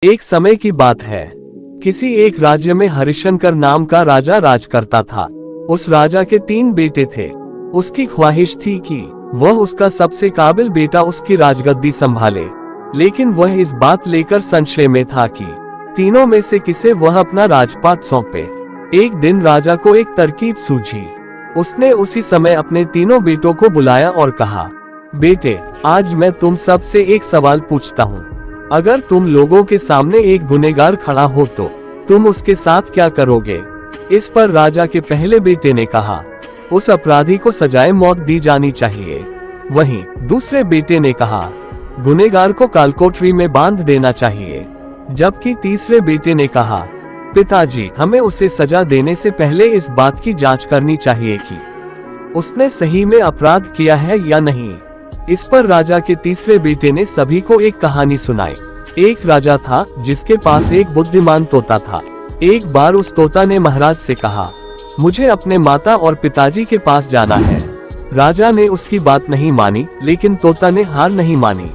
एक समय की बात है। किसी एक राज्य में हरिशंकर नाम का राजा राज करता था। उस राजा के 3 बेटे थे। उसकी ख्वाहिश थी कि वह उसका सबसे काबिल बेटा उसकी राजगद्दी संभाले, लेकिन वह इस बात लेकर संशय में था कि तीनों में से किसे वह अपना राजपाट सौंपे। एक दिन राजा को एक तरकीब सूझी। उसने उसी समय अपने तीनों बेटों को बुलाया और कहा, बेटे, आज मैं तुम सब से एक सवाल पूछता हूँ। अगर तुम लोगों के सामने एक गुनहगार खड़ा हो तो तुम उसके साथ क्या करोगे? इस पर राजा के पहले बेटे ने कहा, उस अपराधी को सजाए मौत दी जानी चाहिए। वहीं दूसरे बेटे ने कहा, गुनहगार को कालकोठरी में बांध देना चाहिए। जबकि तीसरे बेटे ने कहा, पिताजी, हमें उसे सजा देने से पहले इस बात की जांच करनी चाहिए कि उसने सही में अपराध किया है या नहीं। इस पर राजा के तीसरे बेटे ने सभी को एक कहानी सुनाई। एक राजा था जिसके पास एक बुद्धिमान तोता था। एक बार उस तोता ने महाराज से कहा, मुझे अपने माता और पिताजी के पास जाना है। राजा ने उसकी बात नहीं मानी, लेकिन तोता ने हार नहीं मानी।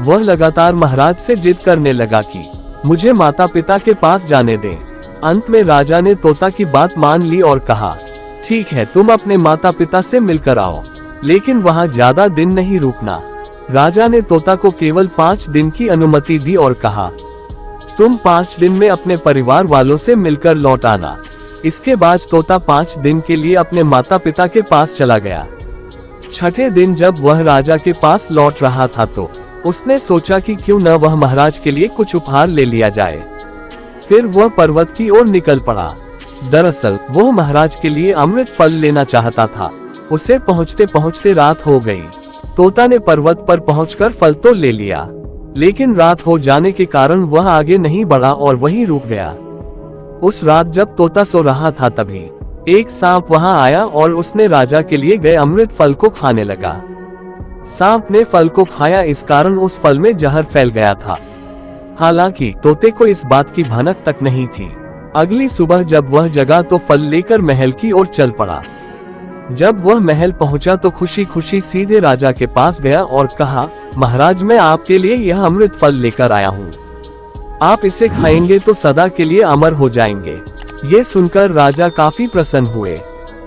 वह लगातार महाराज से जिद करने लगा कि मुझे माता पिता के पास जाने दें। अंत में राजा ने तोता की बात मान ली और कहा, ठीक है, तुम अपने माता पिता से मिलकर आओ, लेकिन वहां ज्यादा दिन नहीं रुकना। राजा ने तोता को केवल 5 दिन की अनुमति दी और कहा, तुम 5 दिन में अपने परिवार वालों से मिलकर लौट आना। इसके बाद तोता 5 दिन के लिए अपने माता पिता के पास चला गया। छठे दिन जब वह राजा के पास लौट रहा था तो उसने सोचा कि क्यों न वह महाराज के लिए कुछ उपहार ले लिया जाए। फिर वह पर्वत की ओर निकल पड़ा। दरअसल वह महाराज के लिए अमृत फल लेना चाहता था। उसे पहुंचते पहुंचते रात हो गई। तोता ने पर्वत पर पहुंचकर फल तो ले लिया, लेकिन रात हो जाने के कारण वह आगे नहीं बढ़ा और वहीं रुक गया। उस रात जब तोता सो रहा था तभी एक सांप वहां आया और उसने राजा के लिए गए अमृत फल को खाने लगा। सांप ने फल को खाया, इस कारण उस फल में जहर फैल गया था। हालांकि तोते को इस बात की भनक तक नहीं थी। अगली सुबह जब वह जगा तो फल लेकर महल की ओर चल पड़ा। जब वह महल पहुंचा तो खुशी खुशी सीधे राजा के पास गया और कहा, महाराज, मैं आपके लिए यह अमृत फल लेकर आया हूँ। आप इसे खाएंगे तो सदा के लिए अमर हो जाएंगे। ये सुनकर राजा काफी प्रसन्न हुए।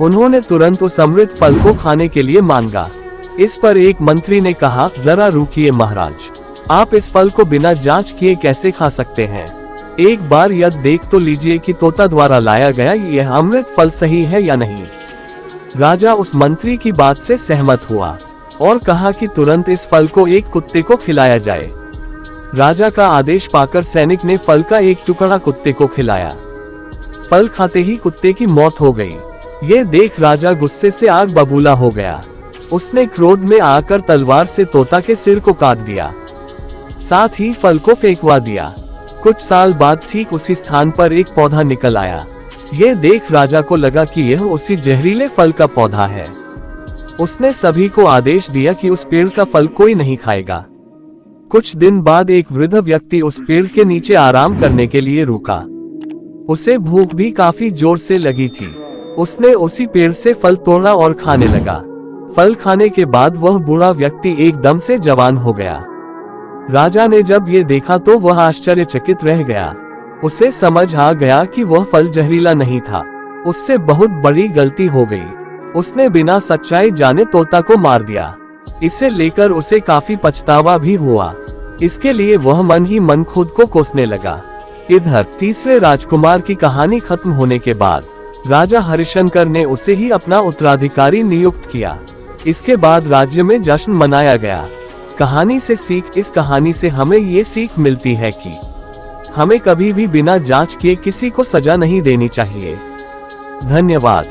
उन्होंने तुरंत उस अमृत फल को खाने के लिए मांगा। इस पर एक मंत्री ने कहा, जरा रुकिए महाराज, आप इस फल को बिना जांच किए कैसे खा सकते हैं? एक बार यह देख तो लीजिए कि तोता द्वारा लाया गया यह अमृत फल सही है या नहीं। राजा उस मंत्री की बात से सहमत हुआ और कहा कि तुरंत इस फल को एक कुत्ते को खिलाया जाए। राजा का आदेश पाकर सैनिक ने फल का एक टुकड़ा कुत्ते को खिलाया। फल खाते ही कुत्ते की मौत हो गई। ये देख राजा गुस्से से आग बबूला हो गया। उसने क्रोध में आकर तलवार से तोता के सिर को काट दिया, साथ ही फल को फेंकवा दिया। कुछ साल बाद ठीक उसी स्थान पर एक पौधा निकल आया। ये देख राजा को लगा कि यह उसी जहरीले फल का पौधा है। उसने सभी को आदेश दिया कि उस पेड़ का फल कोई नहीं खाएगा। कुछ दिन बाद एक वृद्ध व्यक्ति उस पेड़ के नीचे आराम करने के लिए रुका। उसे भूख भी काफी जोर से लगी थी। उसने उसी पेड़ से फल तोड़ा और खाने लगा। फल खाने के बाद वह बूढ़ा व्यक्ति एकदम से जवान हो गया। राजा ने जब ये देखा तो वह आश्चर्यचकित रह गया। उसे समझ आ गया कि वह फल जहरीला नहीं था। उससे बहुत बड़ी गलती हो गई। उसने बिना सच्चाई जाने तोता को मार दिया। इसे लेकर उसे काफी पछतावा भी हुआ। इसके लिए वह मन ही मन खुद को कोसने लगा। इधर तीसरे राजकुमार की कहानी खत्म होने के बाद राजा हरिशंकर ने उसे ही अपना उत्तराधिकारी नियुक्त किया। इसके बाद राज्य में जश्न मनाया गया। कहानी से सीख, इस कहानी से हमें ये सीख मिलती है कि हमें कभी भी बिना जांच किए किसी को सजा नहीं देनी चाहिए। धन्यवाद।